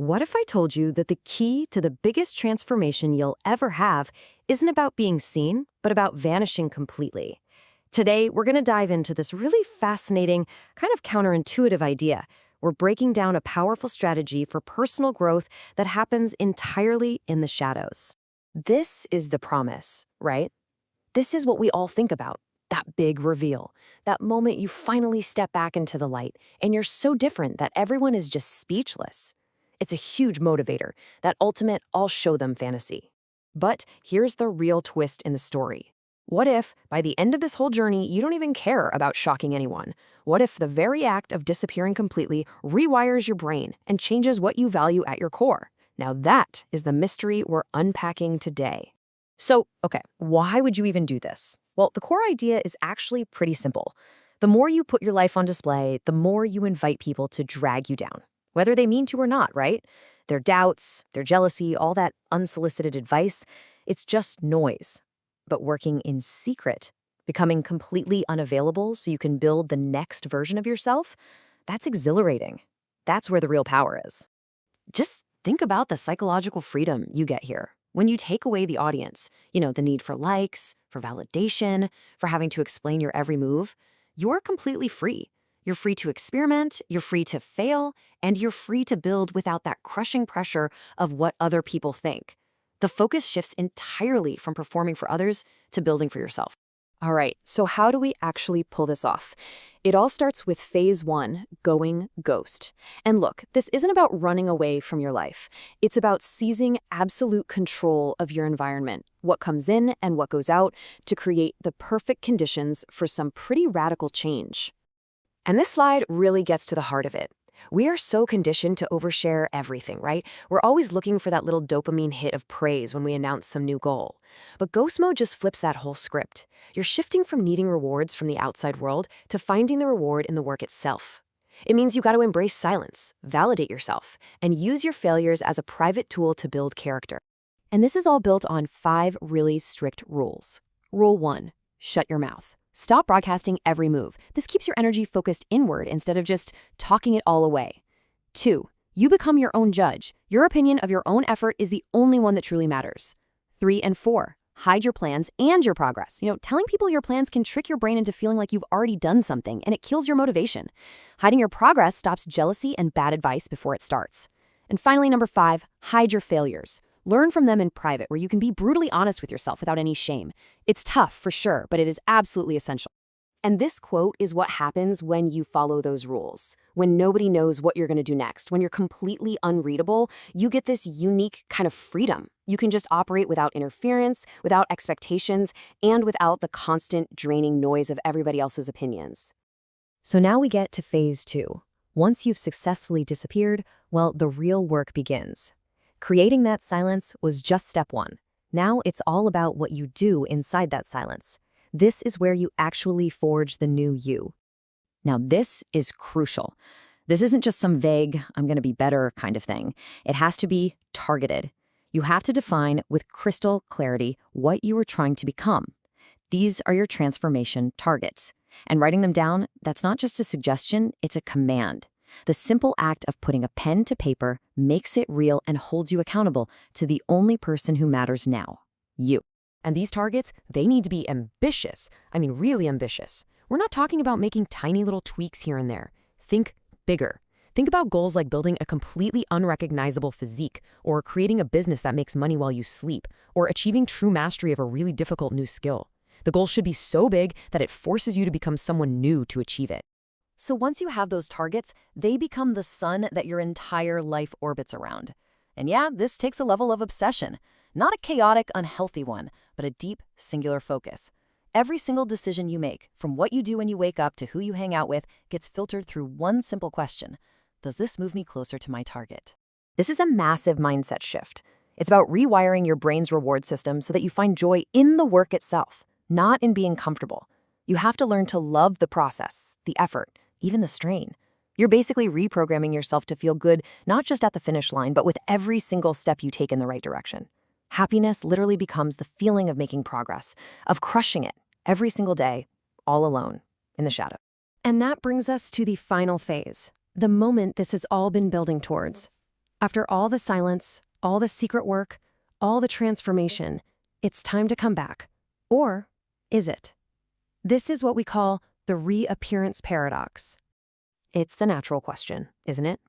What if I told you that the key to the biggest transformation you'll ever have isn't about being seen, but about vanishing completely? Today, we're going to dive into this really fascinating, kind of counterintuitive idea. We're breaking down a powerful strategy for personal growth that happens entirely in the shadows. This is the promise, right? This is what we all think about. That big reveal, that moment you finally step back into the light, and you're so different that everyone is just speechless. It's a huge motivator, that ultimate I'll show them fantasy. But here's the real twist in the story. What if, by the end of this whole journey, you don't even care about shocking anyone? What if the very act of disappearing completely rewires your brain and changes what you value at your core? Now that is the mystery we're unpacking today. So, okay, why would you even do this? Well, the core idea is actually pretty simple. The more you put your life on display, the more you invite people to drag you down, whether they mean to or not, right? Their doubts, their jealousy, all that unsolicited advice, it's just noise. But working in secret, becoming completely unavailable so you can build the next version of yourself, that's exhilarating. That's where the real power is. Just think about the psychological freedom you get here. When you take away the audience, the need for likes, for validation, for having to explain your every move, you're completely free. You're free to experiment, you're free to fail, and you're free to build without that crushing pressure of what other people think. The focus shifts entirely from performing for others to building for yourself. All right, so how do we actually pull this off? It all starts with phase 1, going ghost. And look, this isn't about running away from your life. It's about seizing absolute control of your environment, what comes in and what goes out, to create the perfect conditions for some pretty radical change. And this slide really gets to the heart of it. We are so conditioned to overshare everything, right? We're always looking for that little dopamine hit of praise when we announce some new goal. But ghost mode just flips that whole script. You're shifting from needing rewards from the outside world to finding the reward in the work itself. It means you got to embrace silence, validate yourself, and use your failures as a private tool to build character. And this is all built on 5 really strict rules. Rule 1, shut your mouth. Stop broadcasting every move. This keeps your energy focused inward instead of just talking it all away. 2, you become your own judge. Your opinion of your own effort is the only one that truly matters. 3 and 4, hide your plans and your progress. Telling people your plans can trick your brain into feeling like you've already done something, and it kills your motivation. Hiding your progress stops jealousy and bad advice before it starts. And finally, number 5, hide your failures. Learn from them in private, where you can be brutally honest with yourself without any shame. It's tough, for sure, but it is absolutely essential. And this quote is what happens when you follow those rules. When nobody knows what you're going to do next, when you're completely unreadable, you get this unique kind of freedom. You can just operate without interference, without expectations, and without the constant draining noise of everybody else's opinions. So now we get to phase 2. Once you've successfully disappeared, well, the real work begins. Creating that silence was just step 1. Now it's all about what you do inside that silence. This is where you actually forge the new you. Now this is crucial. This isn't just some vague, I'm going to be better kind of thing. It has to be targeted. You have to define with crystal clarity what you are trying to become. These are your transformation targets. And writing them down, that's not just a suggestion, it's a command. The simple act of putting a pen to paper makes it real and holds you accountable to the only person who matters now, you. And these targets, they need to be ambitious. I mean, really ambitious. We're not talking about making tiny little tweaks here and there. Think bigger. Think about goals like building a completely unrecognizable physique, or creating a business that makes money while you sleep, or achieving true mastery of a really difficult new skill. The goal should be so big that it forces you to become someone new to achieve it. So once you have those targets, they become the sun that your entire life orbits around. And yeah, this takes a level of obsession. Not a chaotic, unhealthy one, but a deep, singular focus. Every single decision you make, from what you do when you wake up to who you hang out with, gets filtered through one simple question. Does this move me closer to my target? This is a massive mindset shift. It's about rewiring your brain's reward system so that you find joy in the work itself, not in being comfortable. You have to learn to love the process, the effort, even the strain. You're basically reprogramming yourself to feel good, not just at the finish line, but with every single step you take in the right direction. Happiness literally becomes the feeling of making progress, of crushing it every single day, all alone, in the shadow. And that brings us to the final phase, the moment this has all been building towards. After all the silence, all the secret work, all the transformation, it's time to come back. Or is it? This is what we call the reappearance paradox. It's the natural question, isn't it?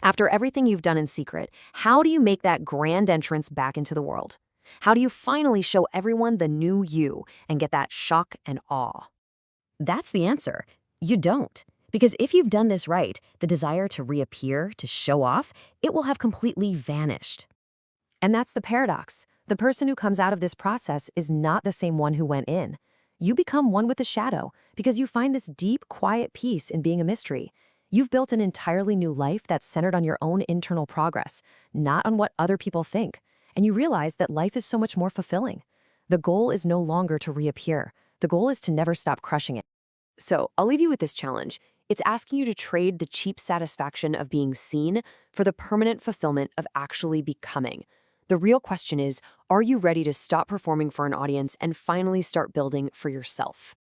After everything you've done in secret, how do you make that grand entrance back into the world? How do you finally show everyone the new you and get that shock and awe? That's the answer. You don't. Because if you've done this right, the desire to reappear, to show off, it will have completely vanished. And that's the paradox. The person who comes out of this process is not the same one who went in. You become one with the shadow because you find this deep, quiet peace in being a mystery. You've built an entirely new life that's centered on your own internal progress, not on what other people think. And you realize that life is so much more fulfilling. The goal is no longer to reappear. The goal is to never stop crushing it. So I'll leave you with this challenge. It's asking you to trade the cheap satisfaction of being seen for the permanent fulfillment of actually becoming. The real question is, are you ready to stop performing for an audience and finally start building for yourself?